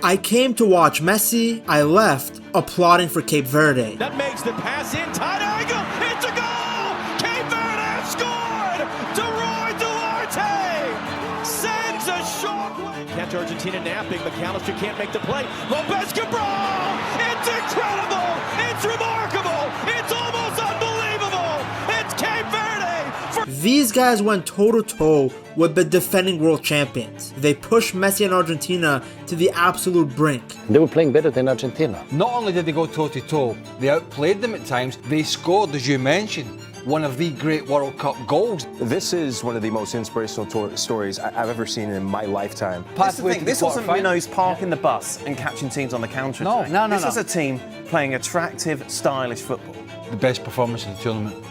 I came to watch Messi, I left applauding for Cape Verde. That makes the pass in, tight angle, it's a goal! Cape Verde scored! Duarte sends a shockwave. Catch Argentina napping, McAllister can't make the play. Lopez Cabral! It's incredible! It's remarkable! It's almost unbelievable! It's Cape Verde! These guys went toe-to-toe with the defending world champions. They pushed Messi and Argentina to the absolute brink. They were playing better than Argentina. Not only did they go toe-to-toe, they outplayed them at times. They scored, as you mentioned, one of the great World Cup goals. This is one of the most inspirational stories I've ever seen in my lifetime. This wasn't Munoz parking the bus and catching teams on the counter. No. This was a team playing attractive, stylish football. The best performance of the tournament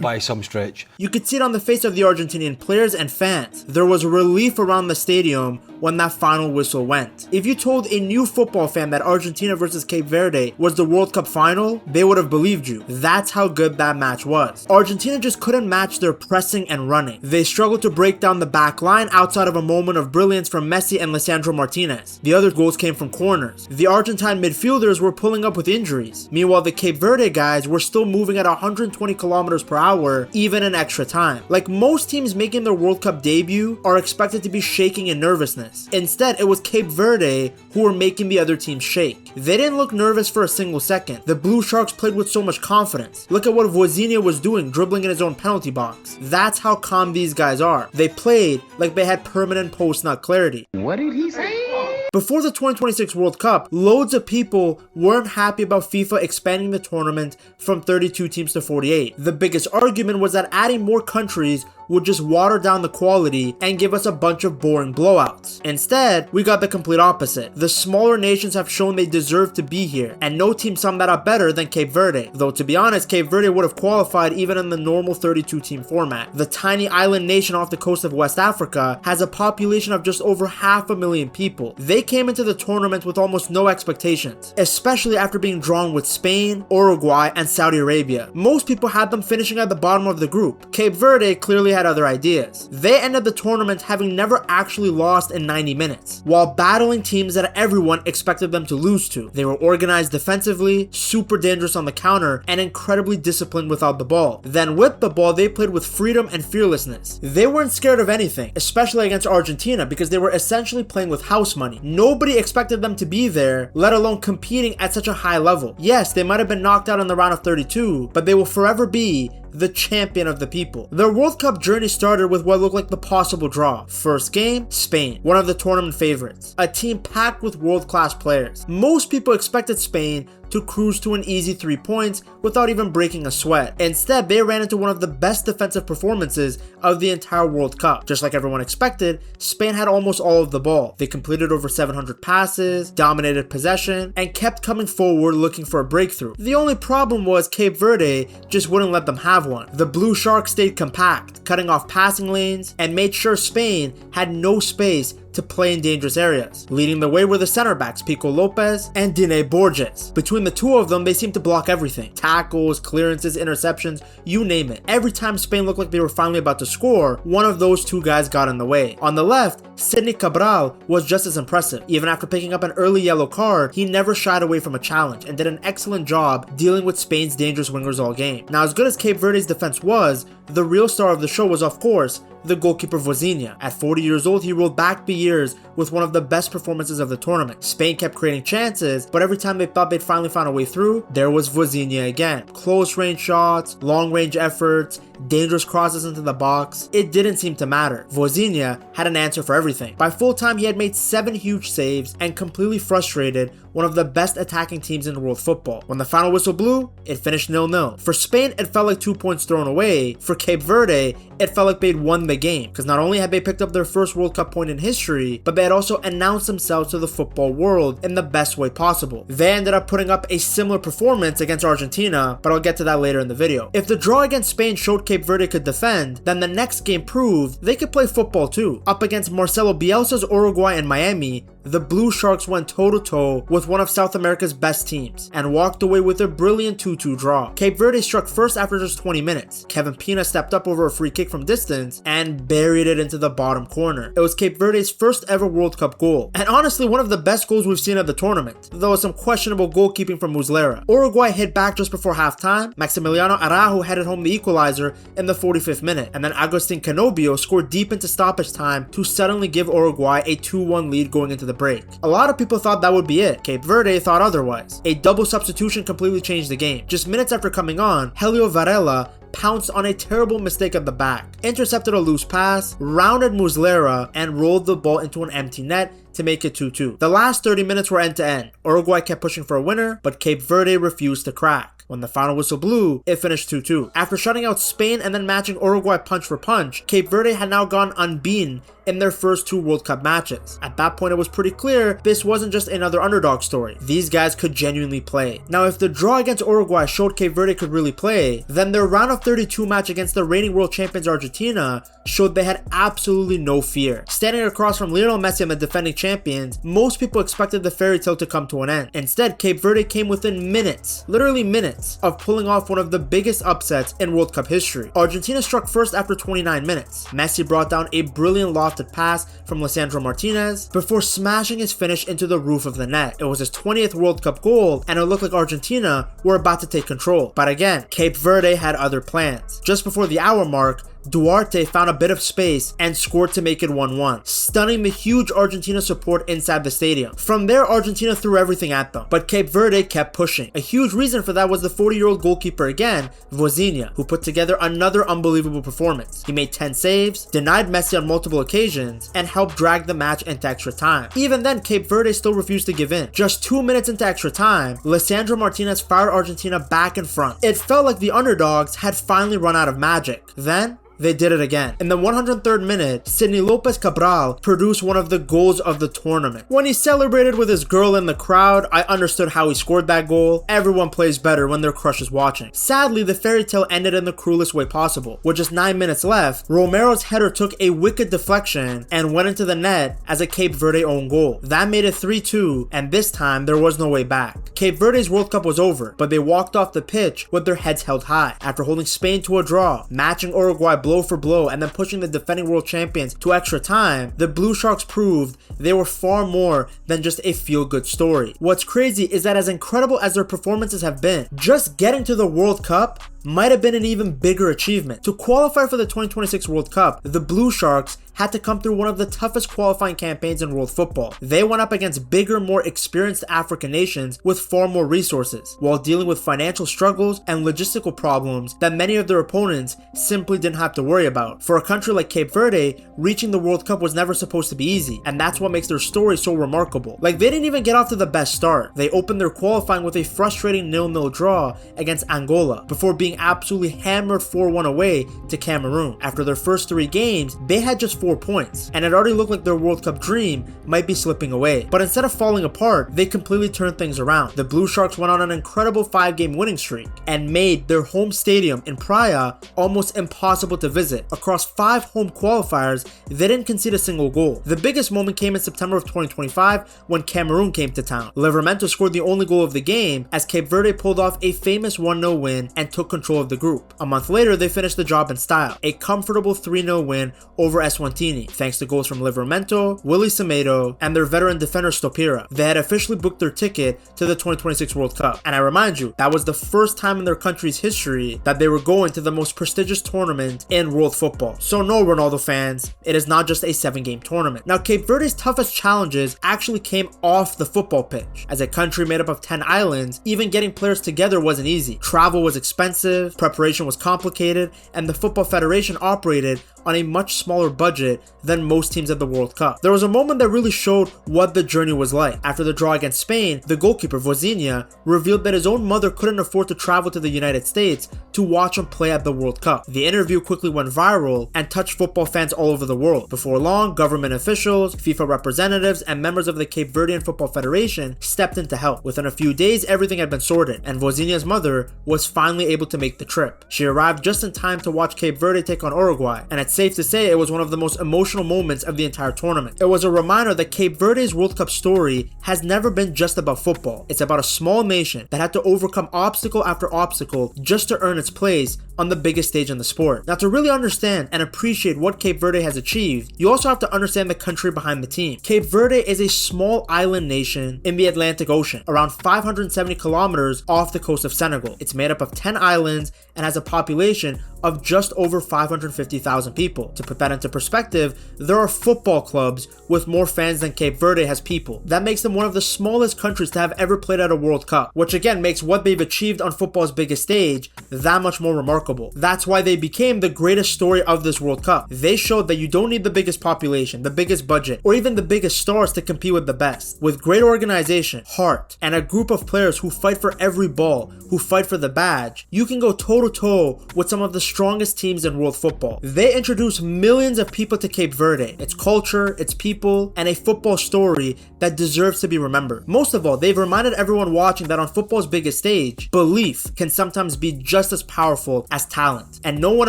by some stretch. You could see it on the face of the Argentinian players and fans. There was relief around the stadium when that final whistle went. If you told a new football fan that Argentina versus Cape Verde was the World Cup final, they would have believed you. That's how good that match was. Argentina just couldn't match their pressing and running. They struggled to break down the back line outside of a moment of brilliance from Messi and Lisandro Martinez. The other goals came from corners. The Argentine midfielders were pulling up with injuries. Meanwhile, the Cape Verde guys were still moving at 120 kilometers per hour, even in extra time. Like most teams making their World Cup debut are expected to be shaking in nervousness. Instead, it was Cape Verde who were making the other team shake. They didn't look nervous for a single second. The Blue Sharks played with so much confidence. Look at what Vozinha was doing, dribbling in his own penalty box. That's how calm these guys are. They played like they had permanent post-nut clarity. What did he say? Before the 2026 World Cup, loads of people weren't happy about FIFA expanding the tournament from 32 teams to 48. The biggest argument was that adding more countries would just water down the quality and give us a bunch of boring blowouts. Instead, we got the complete opposite. The smaller nations have shown they deserve to be here, and no team summed that up better than Cape Verde. Though to be honest, Cape Verde would have qualified even in the normal 32 team format. The tiny island nation off the coast of West Africa has a population of just over 500,000 people. They came into the tournament with almost no expectations, especially after being drawn with Spain, Uruguay, and Saudi Arabia. Most people had them finishing at the bottom of the group. Cape Verde clearly had other ideas. They ended the tournament having never actually lost in 90 minutes, while battling teams that everyone expected them to lose to. They were organized defensively, super dangerous on the counter, and incredibly disciplined without the ball. Then with the ball, they played with freedom and fearlessness. They weren't scared of anything, especially against Argentina, because they were essentially playing with house money. Nobody expected them to be there, let alone competing at such a high level. Yes, they might have been knocked out in the round of 32, but they will forever be the champion of the people. Their World Cup journey started with what looked like the possible draw. First game, Spain, one of the tournament favorites. A team packed with world-class players. Most people expected Spain to cruise to an easy 3 points without even breaking a sweat. Instead, they ran into one of the best defensive performances of the entire World Cup. Just like everyone expected, Spain had almost all of the ball. They completed over 700 passes, dominated possession, and kept coming forward looking for a breakthrough. The only problem was Cape Verde just wouldn't let them have one. The Blue Sharks stayed compact, cutting off passing lanes, and made sure Spain had no space to play in dangerous areas. Leading the way were the center backs Pico Lopez and Dine Borges. Between the two of them, they seemed to block everything. Tackles, clearances, interceptions, you name it. Every time Spain looked like they were finally about to score, one of those two guys got in the way. On the left, Sidney Cabral was just as impressive. Even after picking up an early yellow card, he never shied away from a challenge and did an excellent job dealing with Spain's dangerous wingers all game. Now, as good as Cape Verde's defense was, the real star of the show was, of course, the goalkeeper Vozinha. At 40 years old, he rolled back the years with one of the best performances of the tournament. Spain kept creating chances, but every time they thought they'd finally found a way through, there was Vozinha again. Close range shots, long range efforts, dangerous crosses into the box. It didn't seem to matter. Vozinha had an answer for everything. By full time, he had made 7 huge saves and completely frustrated one of the best attacking teams in world football. When the final whistle blew, it finished 0-0. For Spain, it felt like 2 points thrown away. For Cape Verde, it felt like they'd won the game, because not only had they picked up their first World Cup point in history, but they had also announced themselves to the football world in the best way possible. They ended up putting up a similar performance against Argentina, but I'll get to that later in the video. If the draw against Spain showed Cape Verde could defend, then the next game proved they could play football too. Up against Marcelo Bielsa's Uruguay and Miami, the Blue Sharks went toe-to-toe with one of South America's best teams and walked away with a brilliant 2-2 draw. Cape Verde struck first after just 20 minutes. Kevin Pina stepped up over a free kick from distance and buried it into the bottom corner. It was Cape Verde's first ever World Cup goal, and honestly one of the best goals we've seen at the tournament, though some questionable goalkeeping from Muslera. Uruguay hit back just before halftime. Maximiliano Araujo headed home the equalizer in the 45th minute, and then Agustin Canobio scored deep into stoppage time to suddenly give Uruguay a 2-1 lead going into the break. A lot of people thought that would be it. Cape Verde thought otherwise. A double substitution completely changed the game. Just minutes after coming on, Helio Varela pounced on a terrible mistake at the back, intercepted a loose pass, rounded Muslera, and rolled the ball into an empty net to make it 2-2. The last 30 minutes were end-to-end. Uruguay kept pushing for a winner, but Cape Verde refused to crack. When the final whistle blew, it finished 2-2. After shutting out Spain and then matching Uruguay punch for punch, Cape Verde had now gone unbeaten in their first 2 World Cup matches. At that point, it was pretty clear this wasn't just another underdog story. These guys could genuinely play. Now, if the draw against Uruguay showed Cape Verde could really play, then their round of 32 match against the reigning world champions Argentina showed they had absolutely no fear. Standing across from Lionel Messi and the defending champions, most people expected the fairy tale to come to an end. Instead, Cape Verde came within minutes, literally minutes, of pulling off one of the biggest upsets in World Cup history. Argentina struck first after 29 minutes. Messi brought down a brilliant lofted pass from Lisandro Martinez before smashing his finish into the roof of the net. It was his 20th World Cup goal, and it looked like Argentina were about to take control. But again, Cape Verde had other plans. Just before the hour mark, Duarte found a bit of space and scored to make it 1-1, stunning the huge Argentina support inside the stadium. From there, Argentina threw everything at them, but Cape Verde kept pushing. A huge reason for that was the 40-year-old goalkeeper again, Vozinha, who put together another unbelievable performance. He made 10 saves, denied Messi on multiple occasions, and helped drag the match into extra time. Even then, Cape Verde still refused to give in. Just 2 minutes into extra time, Lisandro Martinez fired Argentina back in front. It felt like the underdogs had finally run out of magic. Then, they did it again. In the 103rd minute, Sidney Lopez Cabral produced one of the goals of the tournament. When he celebrated with his girl in the crowd, I understood how he scored that goal. Everyone plays better when their crush is watching. Sadly, the fairy tale ended in the cruelest way possible. With just 9 minutes left, Romero's header took a wicked deflection and went into the net as a Cape Verde own goal. That made it 3-2, and this time there was no way back. Cape Verde's World Cup was over, but they walked off the pitch with their heads held high. After holding Spain to a draw, matching Uruguay blow for blow, and then pushing the defending world champions to extra time, the Blue Sharks proved they were far more than just a feel-good story. What's crazy is that as incredible as their performances have been, just getting to the World Cup might have been an even bigger achievement. To qualify for the 2026 World Cup, the Blue Sharks had to come through one of the toughest qualifying campaigns in world football. They went up against bigger, more experienced African nations with far more resources, while dealing with financial struggles and logistical problems that many of their opponents simply didn't have to worry about. For a country like Cape Verde, reaching the World Cup was never supposed to be easy, and that's what makes their story so remarkable. Like, they didn't even get off to the best start. They opened their qualifying with a frustrating 0-0 draw against Angola, before being absolutely hammered 4-1 away to Cameroon. After their first 3 games, they had just 4 points, and it already looked like their World Cup dream might be slipping away. But instead of falling apart, they completely turned things around. The Blue Sharks went on an incredible 5-game winning streak and made their home stadium in Praia almost impossible to visit. Across 5 home qualifiers, they didn't concede a single goal. The biggest moment came in September of 2025 when Cameroon came to town. Livramento scored the only goal of the game as Cape Verde pulled off a famous 1-0 win and took control of the group. A month later, they finished the job in style, a comfortable 3-0 win over Eswatini, thanks to goals from Livramento, Willie Semedo, and their veteran defender Stopira. They had officially booked their ticket to the 2026 World Cup, and I remind you, that was the first time in their country's history that they were going to the most prestigious tournament in world football. So no, Ronaldo fans, it is not just a 7-game tournament. Now, Cape Verde's toughest challenges actually came off the football pitch. As a country made up of 10 islands, even getting players together wasn't easy. Travel was expensive, preparation was complicated, and the Football Federation operated on a much smaller budget than most teams at the World Cup. There was a moment that really showed what the journey was like. After the draw against Spain, the goalkeeper Vozinha revealed that his own mother couldn't afford to travel to the United States to watch him play at the World Cup. The interview quickly went viral and touched football fans all over the world. Before long, government officials, FIFA representatives, and members of the Cape Verdean Football Federation stepped in to help. Within a few days, everything had been sorted, and Vozinha's mother was finally able to to make the trip. She arrived just in time to watch Cape Verde take on Uruguay, and it's safe to say it was one of the most emotional moments of the entire tournament. It was a reminder that Cape Verde's World Cup story has never been just about football. It's about a small nation that had to overcome obstacle after obstacle just to earn its place on the biggest stage in the sport. Now, to really understand and appreciate what Cape Verde has achieved, you also have to understand the country behind the team. Cape Verde is a small island nation in the Atlantic Ocean, around 570 kilometers off the coast of Senegal. It's made up of 10 islands and has a population of just over 550,000 people. To put that into perspective, there are football clubs with more fans than Cape Verde has people. That makes them one of the smallest countries to have ever played at a World Cup, which again makes what they've achieved on football's biggest stage that much more remarkable. That's why they became the greatest story of this World Cup. They showed that you don't need the biggest population, the biggest budget, or even the biggest stars to compete with the best. With great organization, heart, and a group of players who fight for every ball, who fight for the badge, you can go toe-to-toe with some of the strongest teams in world football. They introduced millions of people to Cape Verde, its culture, its people, and a football story that deserves to be remembered. Most of all, they've reminded everyone watching that on football's biggest stage, belief can sometimes be just as powerful as talent. And no one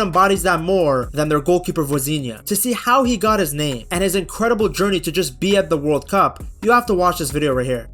embodies that more than their goalkeeper Vozinha. To see how he got his name and his incredible journey to just be at the World Cup, you have to watch this video right here.